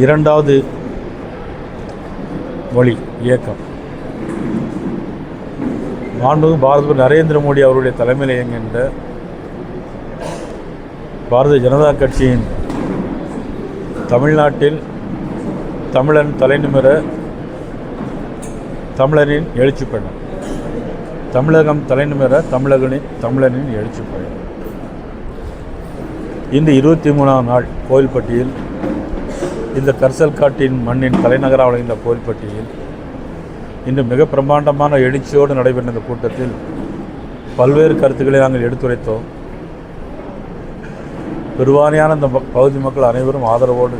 இரண்டாவது மொழி இயக்கம் மாண்புமிகு பாரத நரேந்திர மோடி அவருடைய தலைமையில் இயங்குகின்ற பாரதிய ஜனதா கட்சியின் தமிழ்நாட்டில் தமிழன் தலைநிமிர தமிழரின் எழுச்சி பயணம், தமிழகம் தலைநிமிர தமிழனின் எழுச்சி பயணம். இந்த 23ஆம் நாள் கோவில்பட்டியில், இந்த கரிசல் காட்டின் மண்ணின் தலைநகராக விளங்கின்ற கோவில்பட்டியில் இன்று மிக பிரம்மாண்டமான எழுச்சியோடு நடைபெற்ற இந்த கூட்டத்தில் பல்வேறு கருத்துக்களை நாங்கள் எடுத்துரைத்தோம். பெருவாரியான இந்த பகுதி மக்கள் அனைவரும் ஆதரவோடு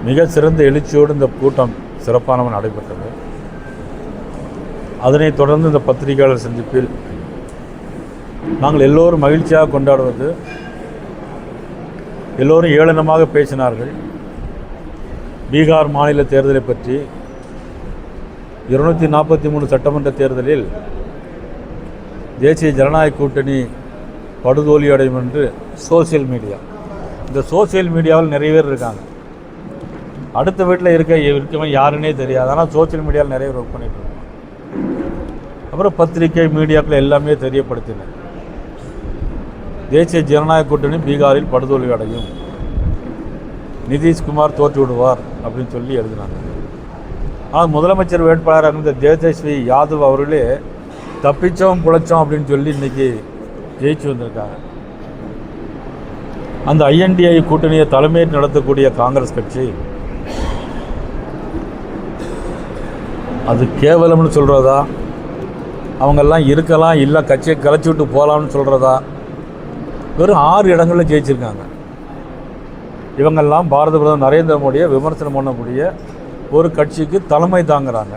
மிக சிறந்த எழுச்சியோடு இந்த கூட்டம் சிறப்பானவன் நடைபெற்றது. அதனைத் தொடர்ந்து இந்த பத்திரிகையாளர் சந்திப்பில் நாங்கள் எல்லோரும் மகிழ்ச்சியாக கொண்டாடுவது, எல்லோரும் ஏளனமாக பேசினார்கள். பீகார் மாநில தேர்தலை பற்றி 243 சட்டமன்ற தேர்தலில் தேசிய ஜனநாயக கூட்டணி படுதோல்வி அடையும் என்று சோசியல் மீடியா, இந்த சோசியல் மீடியாவில் நிறைய பேர் இருக்காங்க. அடுத்த வீட்டில் இருக்கவன் யாருன்னே தெரியாது, ஆனால் சோசியல் மீடியாவில் நிறைய பேர் ஒர்க் பண்ணிட்டு இருக்காங்க. அப்புறம் பத்திரிகை மீடியாக்கள் எல்லாமே தெரியப்படுத்தின தேசிய ஜனநாயக கூட்டணி பீகாரில் படுதோல்வி அடையும், நிதிஷ்குமார் தோற்று விடுவார் அப்படின்னு சொல்லி எழுதினாங்க. ஆனால் முதலமைச்சர் வேட்பாளராக இருந்த தேஜஸ்வி யாதவ் அவர்களே தப்பிச்சோம் பிழைச்சோம் அப்படின்னு சொல்லி இன்றைக்கி ஜெயிச்சு வந்திருக்காங்க. அந்த INDI கூட்டணியை தலைமையேற்று நடத்தக்கூடிய காங்கிரஸ் கட்சி அது கேவலம்னு சொல்கிறதா, அவங்கெல்லாம் இருக்கலாம், இல்லை கட்சியை கலைச்சி விட்டு போகலாம்னு சொல்கிறதா? வெறும் 6 இடங்களில் ஜெயிச்சிருக்காங்க. இவங்கெல்லாம் பாரத பிரதமர் நரேந்திர மோடியை விமர்சனம் பண்ணக்கூடிய ஒரு கட்சிக்கு தலைமை தாங்குறாங்க.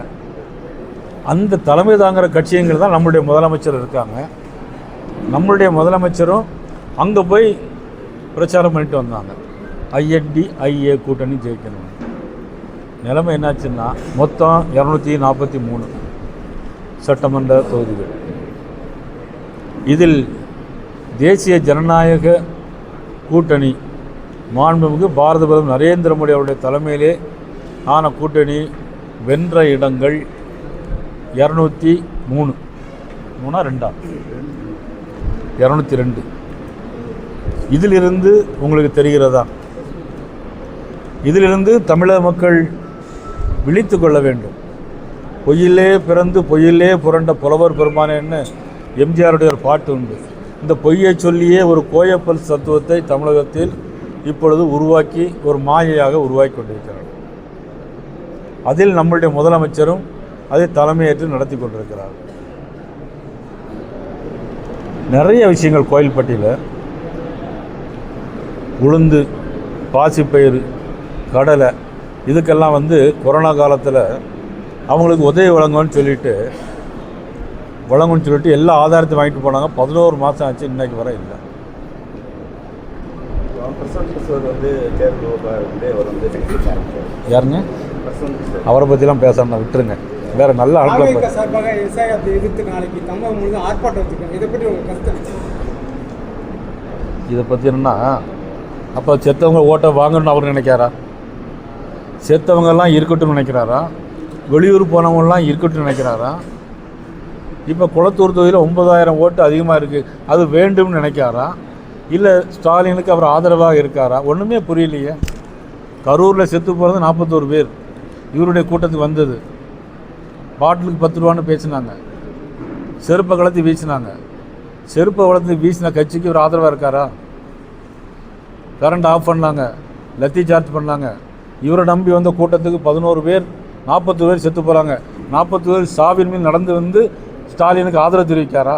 அந்த தலைமை தாங்குகிற கட்சிங்கிறது தான் நம்மளுடைய முதலமைச்சர் இருக்காங்க. நம்மளுடைய முதலமைச்சரும் அங்கே போய் பிரச்சாரம் பண்ணிட்டு வந்தாங்க, INDIA கூட்டணி ஜெயிக்கணும். நிலைமை என்னாச்சுன்னா மொத்தம் 243 சட்டமன்ற தொகுதிகள். இதில் தேசிய ஜனநாயக கூட்டணி மாண்புமிகு பாரத பிரதமர் நரேந்திர மோடி அவருடைய தலைமையிலே ஆன கூட்டணி வென்ற இடங்கள் 202. இதிலிருந்து உங்களுக்கு தெரிகிறதா, இதிலிருந்து தமிழக மக்கள் விழித்து கொள்ள வேண்டும். பொய்யிலே பிறந்து பொய்யிலே புரண்ட புலவர் பெருமானேன்னு எம்ஜிஆருடைய ஒரு பாட்டு உண்டு. இந்த பொய்யை சொல்லியே ஒரு கோயப்பல் தத்துவத்தை தமிழகத்தில் இப்பொழுது உருவாக்கி ஒரு மாயையாக உருவாக்கி கொண்டிருக்கிறார். அதில் நம்முடைய முதலமைச்சரும் அதை தலைமையேற்று நடத்தி கொண்டிருக்கிறார். நிறைய விஷயங்கள் கோயில்பட்டியில் உளுந்து, பாசிப்பயிறு, கடலை இதுக்கெல்லாம் கொரோனா காலத்தில் அவங்களுக்கு உதவி வழங்கும்னு சொல்லிட்டு எல்லா ஆதாரத்தையும் வாங்கிட்டு போனாங்க. 11 மாதம் ஆச்சு, இன்னைக்கு வர இல்லை. யாருங்க? அவரை பற்றிலாம் பேசாமல் விட்டுருங்க, வேறு நல்ல ஆட்களை. இதை பற்றி என்னன்னா, அப்போ செத்தவங்க ஓட்டை வாங்கணும்னு அவர் நினைக்காரா? செத்தவங்கெல்லாம் இருக்கட்டும் நினைக்கிறாரா? வெளியூர் போனவங்களாம் இருக்கட்டும் நினைக்கிறாரா? இப்போ குளத்தூர் தொகுதியில் 9000 ஓட்டு அதிகமாக இருக்குது, அது வேண்டும்னு நினைக்காரா? இல்லை ஸ்டாலினுக்கு அவர் ஆதரவாக இருக்காரா? ஒன்றுமே புரியலையே. கரூரில் செத்து போகிறது 41 பேர் இவருடைய கூட்டத்துக்கு வந்தது. பாட்டிலுக்கு 10 ரூபான்னு பேசினாங்க, செருப்பை கலத்தி வீசினாங்க. செருப்பை வளர்த்து வீசின கட்சிக்கு இவர் ஆதரவாக இருக்காரா? கரண்ட் ஆஃப் பண்ணாங்க, லத்தி சார்ஜ் பண்ணாங்க. இவரை நம்பி வந்த கூட்டத்துக்கு 11 பேர், 40 பேர் செத்து போகிறாங்க. 40 பேர் சாவின் மீது நடந்து ஸ்டாலினுக்கு ஆதரவு தெரிவிக்காரா?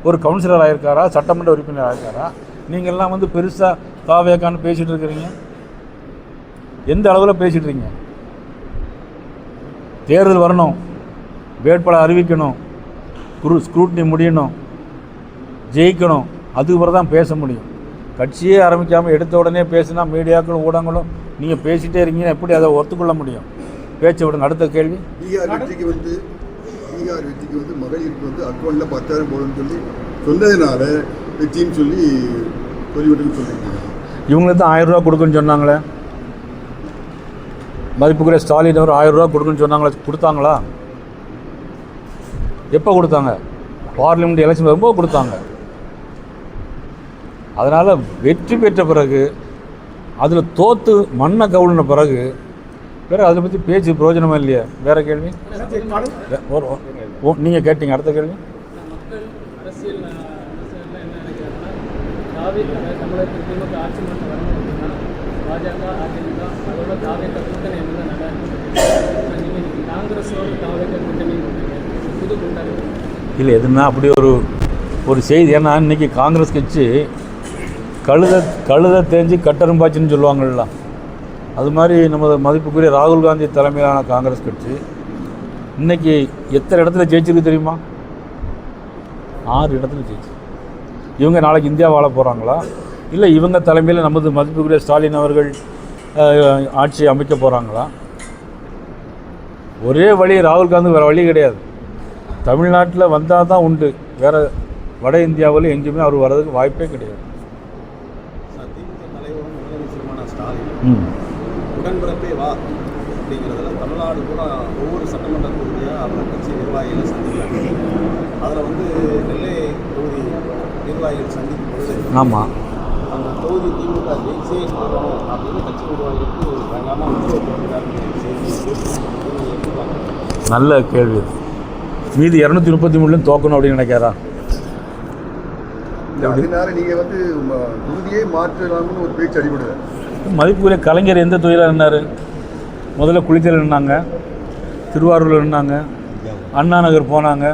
ஒரு கவுன்சிலர் ஆகியிருக்காரா? சட்டமன்ற உறுப்பினர் ஆகியிருக்காரா? நீங்கள்லாம் பெருசாக தாவேக்கான்னு பேசிகிட்டு இருக்கிறீங்க. எந்த அளவில் பேசிகிட்டு இருக்கீங்க? தேர்தல் வரணும், வேட்பாளர் அறிவிக்கணும், ஸ்க்ரூட்னி முடியணும், ஜெயிக்கணும், அதுக்கு பிறகு தான் பேச முடியும். கட்சியே ஆரம்பிக்காமல் எடுத்த உடனே பேசினா மீடியாக்களும் ஊடகங்களும் நீங்கள் பேசிகிட்டே இருக்கீங்கன்னா எப்படி அதை ஒத்துக்கொள்ள முடியும்? பேச்சு விடுங்க. அடுத்த கேள்வி. பீகார் வெற்றிக்கு மகளிருக்கு அக்கௌண்ட்டில் 10,000 போடணும்னு சொல்லி சொன்னதுனால வெற்றின்னு சொல்லி சொல்லிவிட்டுன்னு சொல்லியிருக்காங்க. இவங்களுக்கு தான் 1000 ரூபா கொடுக்குன்னு சொன்னாங்களே. மதிப்புக்குரிய ஸ்டாலின் அவர் 1000 ரூபா கொடுக்குன்னு சொன்னாங்களா? கொடுத்தாங்களா? எப்போ கொடுத்தாங்க? பார்லிமெண்ட் எலெக்ஷன் வரும்போது கொடுத்தாங்க. அதனால் வெற்றி பெற்ற பிறகு அதில் தோற்று மண்ணை கவுளின பிறகு வேறு அதை பற்றி பேச்சு பிரயோஜனமா இல்லையா? வேறு கேள்வி நீங்கள் கேட்டீங்க. அடுத்த கேள்வி. இல்லை எதுனா அப்படி ஒரு செய்தி. ஏன்னா இன்றைக்கி காங்கிரஸ் கட்சி கழுதை தேஞ்சு கட்டரும்பாச்சுன்னு சொல்லுவாங்கள்ல, அது மாதிரி நமது மதிப்புக்குரிய ராகுல் காந்தி தலைமையிலான காங்கிரஸ் கட்சி இன்றைக்கி எத்தனை இடத்துல ஜெயிச்சிருக்கு தெரியுமா? 6 இடத்துல ஜெயிச்சு. இவங்க நாளைக்கு இந்தியா வாழ போகிறாங்களா? இல்லை இவங்க தலைமையில் நமது மதிப்புக்குரிய ஸ்டாலின் அவர்கள் ஆட்சி அமைக்க போகிறாங்களா? ஒரே வழி ராகுல் காந்தி, வேறு வழி கிடையாது. தமிழ்நாட்டில் வந்தால் தான் உண்டு. வேறு வட இந்தியாவில் எங்கேயுமே அவர் வர்றதுக்கு வாய்ப்பே கிடையாது. உடன்பிறப்பே வா அப்படிங்கிறதுல தமிழ்நாடு கூட ஒவ்வொரு சட்டமன்ற தொகுதியாக அவரை கட்சி நிர்வாகிகளை சந்திக்கிறாங்க. அதில் வந்து நெல்லை தொகுதி நிர்வாகிகள் சந்திக்கும் பொழுது ஆமாம், அந்த தொகுதி திமுக ஜெயிச்சே போகணும் அப்படின்னு கட்சி நிர்வாகிகளுக்கு பயங்கரமாக நல்ல கேள்வி. மீதி 233 தோக்கணும் அப்படின்னு நினைக்காரா? அதனால நீங்கள் வந்து தொகுதியே மாற்றலாம்னு ஒரு பேச்சு அடிபடுது. மதிப்புக்குரிய கலைஞர் எந்த தொழிலாக நின்னார்? முதல்ல குளித்தல் நின்னாங்க, திருவாரூரில் நின்னாங்க, அண்ணா நகர் போனாங்க,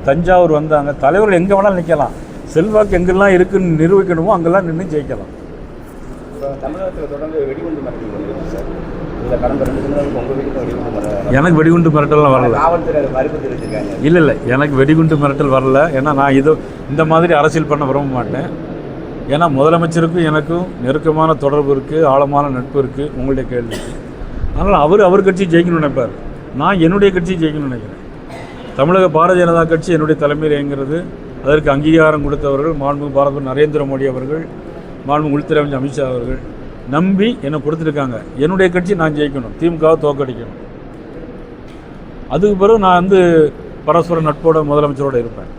தஞ்சாவூர் வந்தாங்க. தலைவர்கள் எங்கே வேணாலும் நிற்கலாம். செல்வாக்கு எங்கெல்லாம் இருக்குன்னு நிரூபிக்கணுமோ அங்கெல்லாம் நின்று ஜெயிக்கலாம். தமிழகத்தில் தொடர்ந்து வெடிகுண்டு மிரட்டல் சார். இந்த கடந்த 2 தினங்களுக்கு உங்கள் வீட்டுக்கு வெடிகுண்டு மிரட்டல். எனக்கு வெடிகுண்டு மிரட்டல்லாம் வரல. காவல்துறை மறுப்பு தெரிவிச்சிருக்காங்க. இல்லை எனக்கு வெடிகுண்டு மிரட்டல் வரல. ஏன்னா நான் இந்த மாதிரி அரசியல் பண்ண விரும்ப மாட்டேன். ஏன்னா முதலமைச்சருக்கும் எனக்கும் நெருக்கமான தொடர்பு இருக்குது, ஆழமான நட்பு இருக்குது உங்களுடைய கேள்விக்கு. அதனால் அவர் கட்சி ஜெயிக்கணும்னு நினைப்பார். நான் என்னுடைய கட்சி ஜெயிக்கணும்னு நினைக்கிறேன். தமிழக பாரதிய ஜனதா கட்சி என்னுடைய தலைமையில் இயங்குகிறது. அதற்கு அங்கீகாரம் கொடுத்தவர்கள் மாண்புமிகு பாரத நரேந்திர மோடி அவர்கள், மாண்புமிகு உள்துறை அமைச்சர் அமித்ஷா அவர்கள் நம்பி என்னை கொடுத்துருக்காங்க. என்னுடைய கட்சி நான் ஜெயிக்கணும், திமுகவை தோற்கடிக்கணும். அதுக்கு பிறகு நான் வந்து பரஸ்பர நட்போட முதலமைச்சரோடு இருப்பேன்.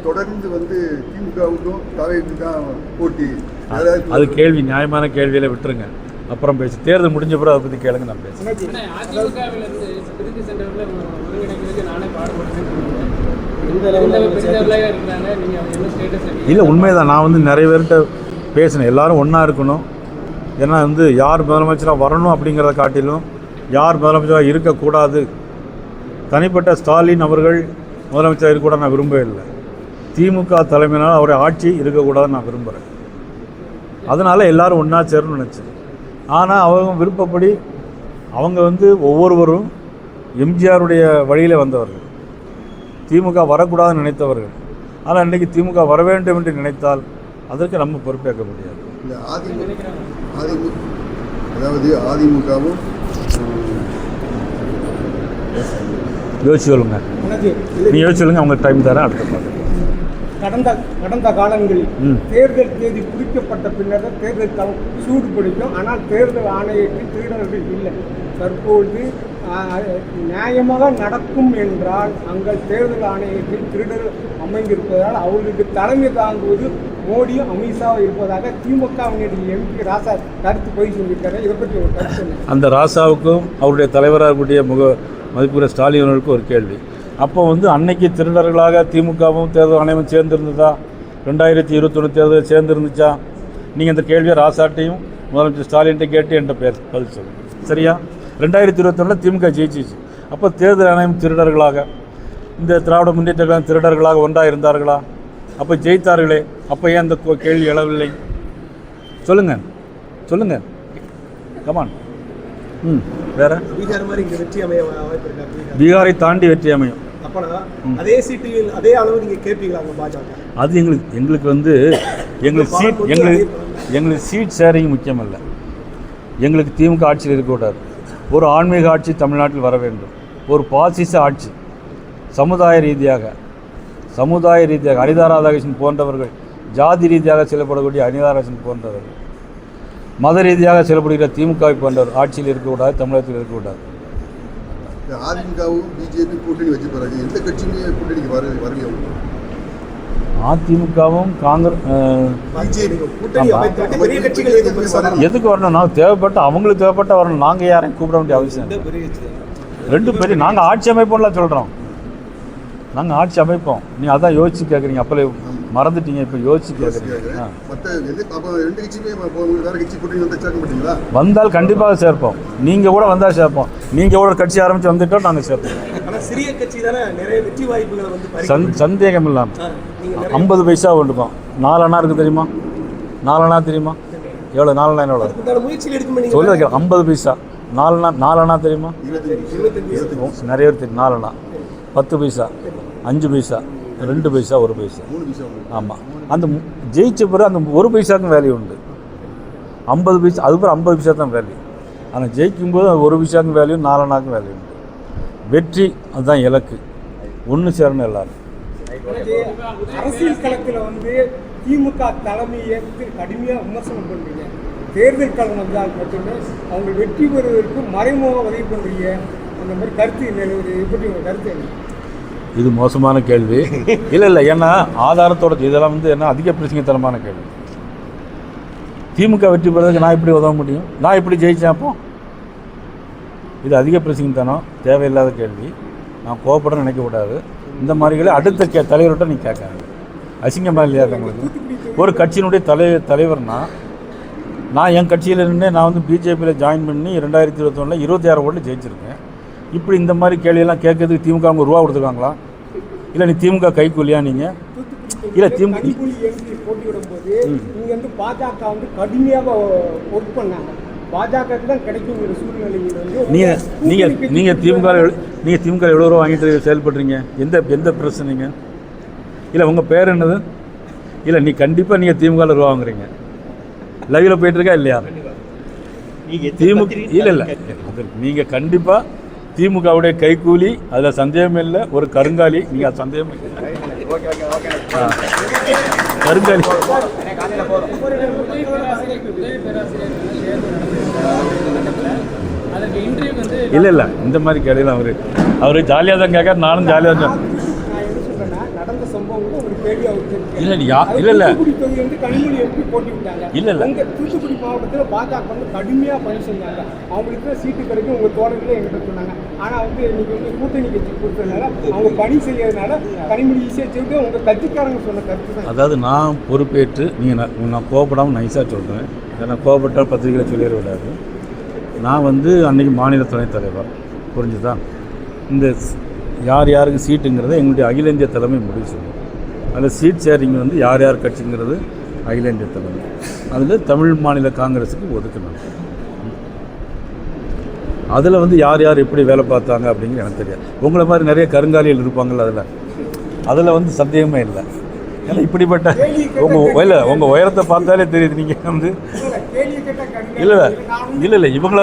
தொடர்ந்து வந்து திமுகவுக்கும் தலைவருக்கும் தான் போட்டி. அது கேள்வி, நியாயமான கேள்வியில் விட்டுருங்க, அப்புறம் பேசி. தேர்தல் முடிஞ்ச பிறகு அதை பற்றி கேளுங்க, நான் பேசுகிறேன். இல்லை உண்மைதான். நான் வந்து நிறைய பேர்கிட்ட பேசினேன். எல்லோரும் ஒன்றா இருக்கணும். ஏன்னா வந்து யார் முதலமைச்சராக வரணும் அப்படிங்கிறத காட்டிலும் யார் முதலமைச்சராக இருக்கக்கூடாது. தனிப்பட்ட ஸ்டாலின் அவர்கள் முதலமைச்சராக இருக்கக்கூடாது நான் விரும்பவே இல்லை. திமுக தலைமையினால் அவருடைய ஆட்சி இருக்கக்கூடாதுன்னு நான் விரும்புகிறேன். அதனால் எல்லோரும் ஒன்றா சேரணும்னு நினச்சேன். ஆனால் அவங்க விருப்பப்படி அவங்க வந்து ஒவ்வொருவரும் எம்ஜிஆருடைய வழியில் வந்தவர்கள், திமுக வரக்கூடாதுன்னு நினைத்தவர்கள். ஆனால் இன்றைக்கி திமுக வர வேண்டும் என்று நினைத்தால் அதற்கு நம்ம பொறுப்பேற்க முடியாது. அதாவது அதிமுகவும் யோசிச்சு சொல்லுங்க. நீ யோசிச்சு சொல்லுங்க, அவங்க டைம் தரேன். அடுத்த பார்த்து. கடந்த காலங்களில் தேர்தல் தேதி குறிக்கப்பட்ட பின்னர் தேர்தல் சூடு பிடிக்கும். ஆனால் தேர்தல் ஆணையத்தில் திருடர்கள் இல்லை. தற்பொழுது நியாயமாக நடக்கும் என்றால் அங்கே தேர்தல் ஆணையத்தில் திருடர் அமைந்திருப்பதால் அவர்களுக்கு தலைமை தாங்குவது மோடியும் அமித்ஷாவும் இருப்பதாக திமுகவினுடைய எம்பி ராசா கருத்து பதிவு சொல்லியிருக்காரு. இதை பற்றி ஒரு கருத்து. அந்த ராசாவுக்கும் அவருடைய தலைவராக இருக்கக்கூடிய மதிப்புக்குரிய ஸ்டாலின் அவர்களுக்கும் ஒரு கேள்வி. அப்போ வந்து அன்னைக்கு திருடர்களாக திமுகவும் தேர்தல் ஆணையமும் சேர்ந்துருந்ததா? 2021 தேர்தல் சேர்ந்துருந்துச்சா? நீங்கள் இந்த கேள்வியை ராசாட்டையும் முதலமைச்சர் ஸ்டாலின்கிட்ட கேட்டு என்கிட்ட பதில் சொல்லுங்கள். சரியா? 2021 திமுக ஜெயிச்சிச்சு. அப்போ தேர்தல் ஆணையம் திருடர்களாக, இந்த திராவிட முன்னேற்ற கழகம் திருடர்களாக ஒன்றாக இருந்தார்களா? அப்போ ஜெயித்தார்களே. அப்போ ஏன் அந்த கேள்வி எழவில்லை? சொல்லுங்கள் கமான். வேறு பீகாரை தாண்டி வெற்றி அமையும். அதே சீட்டில் அதே அளவு நீங்கள் கேட்பீங்களா பாஜக? அது எங்களுக்கு வந்து எங்களுக்கு சீட் ஷேரிங் முக்கியம் இல்லை. எங்களுக்கு திமுக ஆட்சியில் இருக்கக்கூடாது. ஒரு ஆன்மீக ஆட்சி தமிழ்நாட்டில் வர வேண்டும். ஒரு பாசிச ஆட்சி சமுதாய ரீதியாக அனிதா ராதாகிருஷ்ணன் போன்றவர்கள், ஜாதி ரீதியாக செயல்படக்கூடிய அனிதா ராதாகிருஷ்ணன் போன்றவர்கள் மத ரீதியாக செயல்படுகிற திமுக போன்றவர் ஆட்சியில் இருக்கக்கூடாது, தமிழகத்தில் இருக்கக்கூடாது. அதிமுகவும் பிஜேபி கூட்டணி வச்ச பிறகு எந்த கட்சியுமே கூட்டணிக்கு வரலையே. அதிமுகவும் காங்கிரஸ் எதுக்கு வரணும்? நான் தேவைப்பட்ட அவங்களுக்கு தேவைப்பட்ட வரணும். நாங்கள் யாரையும் கூப்பிட வேண்டிய அவசியம் இல்லை. ரெண்டு பெரிய நாங்கள் ஆட்சி அமைப்போம்லாம் சொல்கிறோம். நாங்கள் ஆட்சி அமைப்போம். நீ அதான் யோசிச்சு கேட்குறீங்க. அப்போ மறந்துட்டீங்க. இப்போ யோசிச்சு கேட்குறீங்க. வந்தால் கண்டிப்பாக சேர்ப்போம். நீங்கள் கூட வந்தால் சேர்ப்போம். நீங்கள் கூட கட்சி ஆரம்பித்து வந்துட்டோம், நாங்கள் சேர்ப்போம். சிறிய கட்சி தானே நிறைய வெற்றி வாய்ப்புகளை வந்து சந்தேகம் இல்லாமல் 50 பைசா ஒன்றுக்கும் 4 அணா இருக்குது தெரியுமா? 4 அணா தெரியுமா? எவ்வளோ 4 அணா எவ்வளோ சொல்லுங்க. 50 பைசா 4 அணா தெரியுமா? நிறைய பேர் தெரியும். 4 அணா 10 பைசா 5 பைசா 2 பைசா 1 பைசா. ஆமாம். அந்த ஜெயிச்ச பிறகு அந்த 1 பைசாவுக்கும் வேல்யூ உண்டு. 50 பைசா அதுக்கப்புறம் 50 பைசா தான் வேல்யூ. ஆனால் ஜெயிக்கும்போது 1 பைசாவுக்கும் வேல்யூ, 4 அணாவுக்கும் வேல்யூ உண்டு. வெற்றி அதுதான் இலக்கு. ஒன்று சேரணும் எல்லாரும். அரசியல் களத்தில் வந்து திமுக தலைமையை கடுமையாக விமர்சனம் பண்ணுறீங்க. தேர்தல் களம் வந்தால் மட்டுமே அவங்க வெற்றி பெறுவதற்கு மறைமுக உதவி பண்ணுறீங்க. அந்த மாதிரி கருத்து நிலவுது. எப்படி உங்கள் கருத்து என்ன? இது மோசமான கேள்வி. இல்லை ஏன்னா ஆதாரத்தோட இதெல்லாம் வந்து என்ன அதிக பிரச்சனைத்தனமான கேள்வி. திமுக வெற்றி பெறதுக்கு நான் எப்படி உதவ முடியும்? நான் எப்படி ஜெயித்தேன்? அப்போ இது அதிக பிரச்சனைத்தனம், தேவையில்லாத கேள்வி. நான் கோவப்பட நினைக்கக்கூடாது. இந்த மாதிரிகளே அடுத்த தலைவர்கிட்ட நீ கேட்காங்க. அசிங்கமாக இல்லையா உங்களுக்கு? ஒரு கட்சியினுடைய தலைவர்னா நான் என் கட்சியில் இருந்தே நான் வந்து பிஜேபியில் ஜாயின் பண்ணி 2021 26 ஓட்டில் ஜெயிச்சிருக்கேன். இப்படி இந்த மாதிரி கேள்வியெல்லாம் கேட்கறதுக்கு திமுக அவங்க ரூபா கொடுத்துருக்காங்களா? இல்லை நீ திமுக கைக்கூலியா? நீங்கள் இல்லை திமுக போட்டியிடும் போது நீங்கள் வந்து பாஜக வந்து கடுமையாக ஒர்க் பண்ணாங்க. பாஜகவுக்கு தான் கிடைக்கும் சூழ்நிலையில் வந்து நீங்கள் திமுக எவ்வளோ ரூபா வாங்கிட்டு செயல்படுறீங்க? எந்த பிரச்சனைங்க? இல்லை உங்கள் பேர் என்னது? இல்லை நீ கண்டிப்பாக நீங்கள் திமுகவில் ரூபா வாங்குறீங்க. லைவில் போயிட்டுருக்கா இல்லையா? திமுக இல்லை நீங்கள் கண்டிப்பாக திமுகவுடைய கைக்கூலி, அதில் சந்தேகம் இல்லை. ஒரு கருங்காலி. நீங்கள் அது சந்தேகம் இல்லை. கருங்காலி இல்லை இந்த மாதிரி கேள்வியில் அவர் ஜாலியாக தான் கேட்கார். நானும் ஜாலியாக தான். நடந்த சம்பவம் ஒரு கேள்வி அவருக்கு இல்லை தூத்துக்குடி மாவட்டத்தில் பாஜக வந்து கடுமையாக பணி செஞ்சாங்க. அவங்களுக்கு சீட்டு கிடைக்கும் உங்கள் தோழர்களே எங்கிட்ட சொன்னாங்க. ஆனால் வந்து இன்னைக்கு வந்து கூட்டணி கட்சி கொடுத்ததுனால அவங்க பணி செய்யறதுனால கனிமொழி ஈஸியாக செய்து உங்கள் கட்சிக்காரங்க சொன்ன கருத்து தான். அதாவது நான் பொறுப்பேற்று நான் கோவப்படாமல் நைஸாக சொல்கிறேன். ஏன்னா கோவப்பட்டால் பத்திரிகையில் சொல்லிட விடாது. நான் வந்து அன்றைக்கி மாநில துணைத் தலைவர், புரிஞ்சுதா? இந்த யாருக்கு சீட்டுங்கிறத எங்களுடைய அகில இந்திய தலைமை முடிவு செய்யும். அதில் சீட் ஷேரிங் வந்து யார் கட்சிங்கிறது அகில இந்திய தலைமை. அதில் தமிழ் மாநில காங்கிரஸுக்கு ஒதுக்கணும். அதில் வந்து யார் எப்படி வேலை பார்த்தாங்க அப்படிங்கிறது எனக்கு தெரியாது. உங்களை மாதிரி நிறைய கருங்காலிகள் இருப்பாங்கள்ல, அதில் வந்து சந்தேகமே இல்லை. ஏன்னா இப்படிப்பட்ட உங்கள் உயரத்தை பார்த்தாலே தெரியுது. நீங்கள் வந்து இல்லை இவங்கள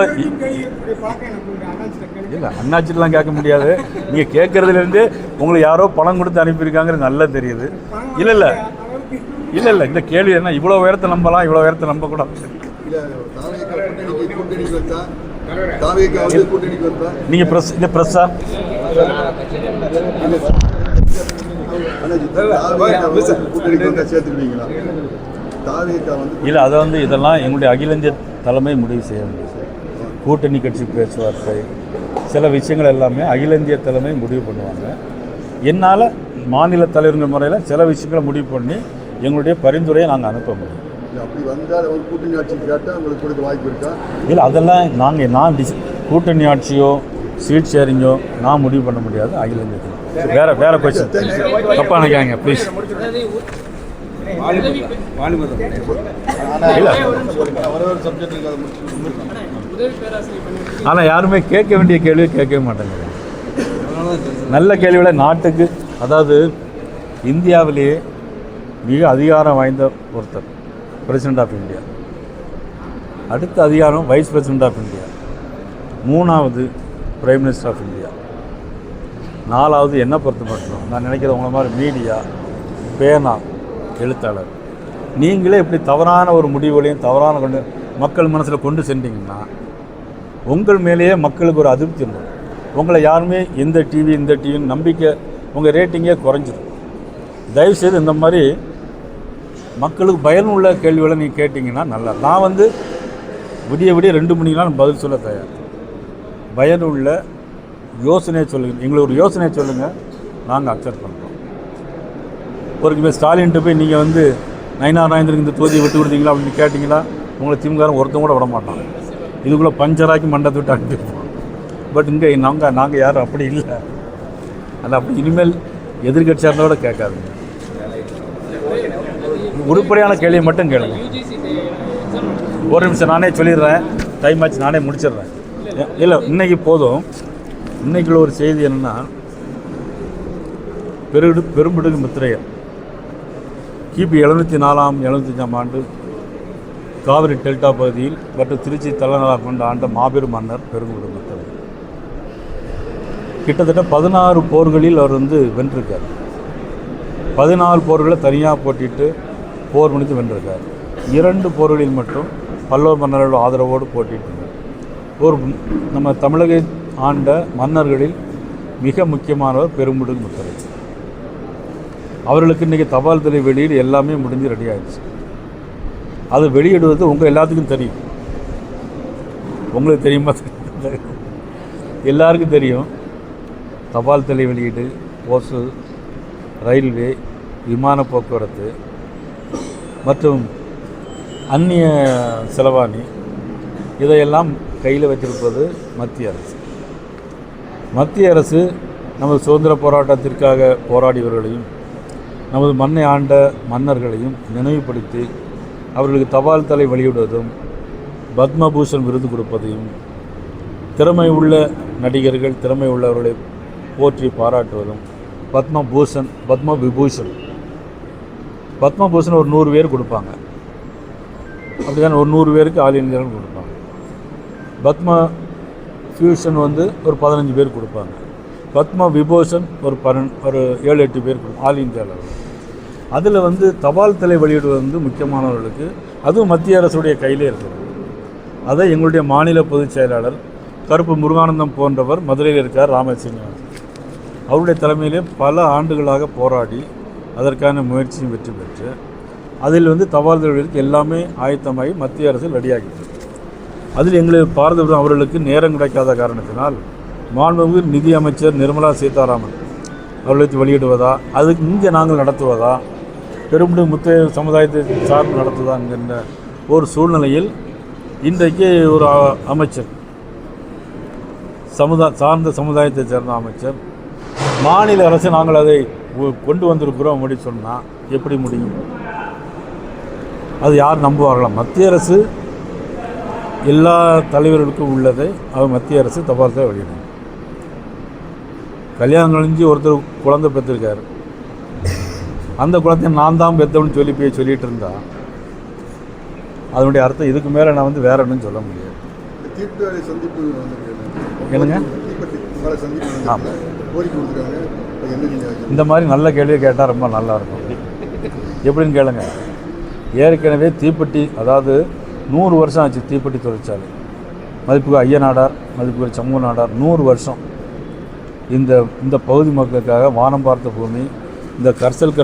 இல்லை அண்ணாச்சிலாம் கேட்க முடியாது. நீங்கள் கேட்குறதுலேருந்து உங்களுக்கு யாரோ பணம் கொடுத்து அனுப்பியிருக்காங்கிறது நல்லா தெரியுது. இல்லை இந்த கேள்வி என்ன? இவ்வளோ உயரத்தை நம்பலாம், இவ்வளோ உயரத்தை நம்பக்கூடாது. நீங்கள் இந்த ப்ரெஸ்ஸா இல்லை அதை வந்து இதெல்லாம் எங்களுடைய அகில இந்திய தலைமை முடிவு செய்ய முடியும். கூட்டணி கட்சி பேச்சுவார்த்தை சில விஷயங்கள் எல்லாமே அகில இந்திய தலைமை முடிவு பண்ணுவாங்க. என்னால் மாநில தலைவர்கள் முறையில் சில விஷயங்களை முடிவு பண்ணி எங்களுடைய பரிந்துரையை நாங்கள் அனுப்ப முடியும். இல்லை அதெல்லாம் நான் கூட்டணி ஆட்சியோ சீட் ஷேரிங்கோ நான் முடிவு பண்ண முடியாது. அகில இந்திய வேற கொஸ்டின் தப்பா நினைக்காங்க ப்ளீஸ். ஆனால் யாருமே கேட்க வேண்டிய கேள்வியை கேட்கவே மாட்டாங்க. நல்ல கேள்விகளை நாட்டுக்கு, அதாவது இந்தியாவிலேயே மிக அதிகாரம் வாய்ந்த ஒருத்தர் பிரசிடெண்ட் ஆஃப் இந்தியா, அடுத்த அதிகாரம் வைஸ் பிரசிடெண்ட் ஆஃப் இந்தியா, 3வது பிரைம் மினிஸ்டர் ஆஃப் இந்தியா, 4வது என்ன பொறுத்த மட்டும் நான் நினைக்கிறேன் உங்களை மாதிரி மீடியா, பேனா, எழுத்தாளர், நீங்களே இப்படி தவறான ஒரு முடிவுகளையும் தவறான மக்கள் மனசில் கொண்டு சென்றீங்கன்னா உங்கள் மேலேயே மக்களுக்கு ஒரு அதிருப்தி இருக்கும். உங்களை யாருமே இந்த டிவின்னு நம்பிக்கை உங்கள் ரேட்டிங்கே குறைஞ்சிடும். தயவுசெய்து இந்த மாதிரி மக்களுக்கு பயனுள்ள கேள்விகளை நீங்கள் கேட்டிங்கன்னா நல்லா. நான் விடிய 2 மணிக்கெலாம் பதில் சொல்ல தயார். பயனுள்ள யோசனையை சொல்லுங்கள், எங்களுக்கு ஒரு யோசனையை சொல்லுங்கள், நாங்கள் அக்செப்ட் பண்ணுறோம். ஒரு ஸ்டாலின்ட்டு போய் நீங்கள் நயினார் நாயந்திரக்கு இந்த தொகுதியை விட்டு கொடுத்தீங்களா அப்படின்னு கேட்டிங்களா, உங்களை திமுககாரன் ஒருத்தன் கூட விட மாட்டான். இதுக்குள்ளே பஞ்சராக்கி மண்டத்தை விட்டு அனுப்பிடுவோம். பட் இங்கே நாங்கள் யாரும் அப்படி இல்லை. அதில் அப்படி இனிமேல் எதிர்கட்சியாக இருந்தோட கேட்காதுங்க. உருப்படியான கேள்வியை மட்டும் கேளுங்க. ஒரு நிமிஷம் நானே சொல்லிடுறேன், டைம் ஆச்சு, நானே முடிச்சிடுறேன். இல்லை இன்றைக்கி போதும். இன்றைக்குள்ள ஒரு செய்தி என்னென்னா, பெரும்பிடுகு முத்திரையர் கிபி 704-705 ஆண்டு காவிரி டெல்டா பகுதியில் மற்றும் திருச்சி தலைநகராக கொண்ட ஆண்ட மாபெரும் மன்னர் பெரும்பிடுகு முத்திரையர். கிட்டத்தட்ட 16 போர்களில் அவர் வென்றிருக்கார். 14 போர்களை தனியாக போட்டிட்டு போர் முடித்து வென்றிருக்கார். 2 போர்களில் மட்டும் பல்லவ மன்னர்களோட ஆதரவோடு போட்டிட்டு நம்ம தமிழக ஆண்ட மன்னர்களில் மிக முக்கியமானவர் பெரும்பிடுகு முத்திரையர். அவர்களுக்கு இன்றைக்கி தபால் தலை வெளியீடு எல்லாமே முடிஞ்சு ரெடி ஆகிடுச்சு. அது வெளியிடுவது உங்கள் எல்லாத்துக்கும் தெரியும். உங்களுக்கு தெரியுமா? எல்லாருக்கும் தெரியும். தபால் தலை வெளியீடு, போஸ்ட், ரயில்வே, விமான போக்குவரத்து மற்றும் அந்நிய செலவாணி இதையெல்லாம் கையில் வைத்திருப்பது மத்திய அரசு. மத்திய அரசு நமது சுதந்திர போராட்டத்திற்காக போராடியவர்களையும் நமது மண்ணை ஆண்ட மன்னர்களையும் நினைவுபடுத்தி அவர்களுக்கு தபால் தலை வெளியிடுவதும் பத்மபூஷன் விருது கொடுப்பதையும் திறமை உள்ள நடிகர்கள் திறமை உள்ளவர்களை போற்றி பாராட்டுவதும் பத்மபூஷன் ஒரு 100 பேர் கொடுப்பாங்க. அப்படிதான் ஒரு 100 பேருக்கு ஆல் இந்தியாவில் கொடுப்பாங்க. பத்ம ஃபியூஷன் ஒரு 15 பேர் கொடுப்பாங்க. பத்ம விபூஷன் ஒரு 7-8 பேர் கொடுப்பாங்க ஆல் இந்தியாவில். அதில் தபால் தலை வெளியிடுவது முக்கியமானவர்களுக்கு அதுவும் மத்திய அரசுடைய கையிலே இருக்குது. அதை எங்களுடைய மாநில பொதுச் செயலாளர் கருப்பு முருகானந்தம் போன்றவர் மதுரையில் இருக்கார், ராமசீனிவாசன். அவருடைய தலைமையிலே பல ஆண்டுகளாக போராடி அதற்கான முயற்சியும் வெற்றி பெற்று அதில் தபால் தலை எல்லாமே ஆயத்தமாகி மத்திய அரசு ரெடியாகிட்டு. அதில் எங்களுக்கு பாரத அவர்களுக்கு நேரம் கிடைக்காத காரணத்தினால் மாண்புமிகு நிதி அமைச்சர் நிர்மலா சீதாராமன் அவர்களுக்கு வெளியிடுவதா, அதுக்கு இங்கே நாங்கள் நடத்துவதா, பெரும்பிடுகு முத்திரையர் சமுதாயத்தை சார்ந்து நடத்துவதா என்கின்ற ஒரு சூழ்நிலையில் இன்றைக்கு ஒரு அமைச்சர் சார்ந்த சமுதாயத்தை சேர்ந்த அமைச்சர் மாநில அரசு நாங்கள் அதை கொண்டு வந்திருக்கிறோம் அப்படின்னு சொன்னால் எப்படி முடியும்? அது யார் நம்புவார்களாம்? மத்திய அரசு எல்லா தலைவர்களுக்கும் உள்ளதை அவர் மத்திய அரசு தபால் தலை வெளியிடும். கல்யாணம் கழிஞ்சு ஒருத்தர் குழந்தை பெற்றிருக்காரு, அந்த குழந்தைய நான் தான் பெற்றவன்னு போய் சொல்லிகிட்டு இருந்தா அதனுடைய அர்த்தம் இதுக்கு மேலே நான் வேற ஒன்றும் சொல்ல முடியாது. என்னங்க இந்த மாதிரி நல்ல கேள்வியை கேட்டால் ரொம்ப நல்லாயிருக்கும். எப்படின்னு கேளுங்க. ஏற்கனவே தீப்பெட்டி, அதாவது 100 வருஷம் ஆச்சு தீப்பெட்டி தொழிற்சாலை. மதிப்புக்கு ஐயநாடார், மதிப்புக்கு சமூக நாடார் 100 வருஷம் இந்த பகுதி மக்களுக்காக வானம் பார்த்த பூமி, இந்த கரிசல்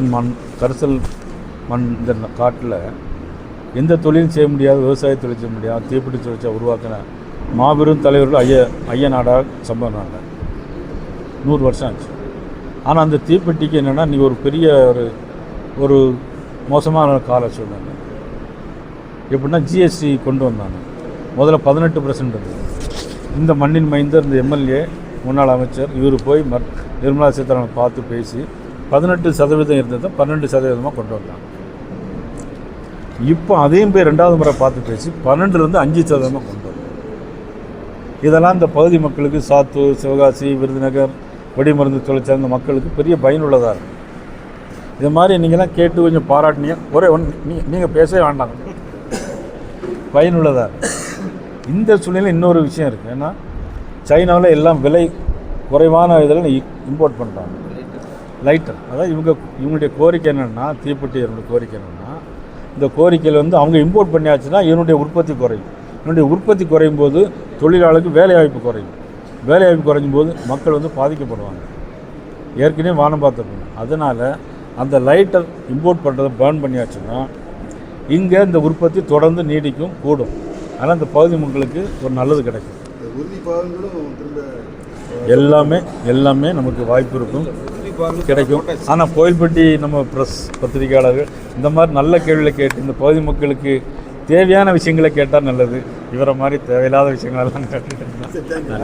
மண் இந்த காட்டில் எந்த தொழிலும் செய்ய முடியாது, விவசாய தொழில் செய்ய முடியாது, தீப்பெட்டி தொழிற்சாலை உருவாக்கின மாபெரும் தலைவர்கள் ஐயநாடார், சம்பவ நாடார். 100 வருஷம் ஆச்சு. ஆனால் அந்த தீப்பெட்டிக்கு என்னென்னா இன்றைக்கி ஒரு பெரிய ஒரு மோசமான கால சூழ்நிலை. எப்படின்னா ஜிஎஸ்டி கொண்டு வந்தாங்க. முதல்ல 18% இருந்தது. இந்த மண்ணின் மைந்தர், இந்த எம்எல்ஏ முன்னாள் அமைச்சர் இவர் போய் நிர்மலா சீதாராமன் பார்த்து பேசி 18% இருந்ததை 12% கொண்டு வந்தாங்க. இப்போ அதையும் போய் 2வது முறை பார்த்து பேசி 12% 5% கொண்டு வந்தாங்க. இதெல்லாம் இந்த பகுதி மக்களுக்கு, சாத்தூர், சிவகாசி, விருதுநகர், வெடிமருந்து தொழிற்சாலை இந்த மக்களுக்கு பெரிய பயனுள்ளதாக இருக்கும். இது மாதிரி நீங்கள்லாம் கேட்டு கொஞ்சம் பாராட்டினீங்க. நீங்கள் பேசவே வேண்டாங்க, பயனுள்ளதாக இருக்கும். இந்த சூழ்நிலை இன்னொரு விஷயம் இருக்குது. ஏன்னா சைனாவில் எல்லாம் விலை குறைவான இதில் இம்போர்ட் பண்ணுறாங்க லைட்டர். அதாவது இவங்களுடைய கோரிக்கை என்னென்னா, தீப்பெட்டியர்களுடைய கோரிக்கை என்னென்னா, இந்த கோரிக்கையில் வந்து அவங்க இம்போர்ட் பண்ணியாச்சுன்னா இதனுடைய உற்பத்தி குறையும். இதனுடைய உற்பத்தி குறையும் போது தொழிலாளருக்கு வேலைவாய்ப்பு குறையும். வேலைவாய்ப்பு குறையும் போது மக்கள் வந்து பாதிக்கப்படுவாங்க. ஏற்கனவே வானம் பார்த்துருக்கணும். அதனால் அந்த லைட்டை இம்போர்ட் பண்ணுறதை பேர்ன் பண்ணியாச்சுன்னா இங்கே இந்த உற்பத்தி தொடர்ந்து நீடிக்கும், கூடும். ஆனால் இந்த பகுதி மக்களுக்கு ஒரு நல்லது கிடைக்கும். உறுதி பாகங்களும் திரும்ப எல்லாமே நமக்கு வாய்ப்பு இருக்கும், கிடைக்கும். ஆனால் கோயில்பட்டி நம்ம ப்ரெஸ் பத்திரிகையாளர்கள் இந்த மாதிரி நல்ல கேள்விகளை கேட்டு இந்த பகுதி மக்களுக்கு தேவையான விஷயங்களை கேட்டால் நல்லது. இவரை மாதிரி தேவையில்லாத விஷயங்களெல்லாம் கேட்டு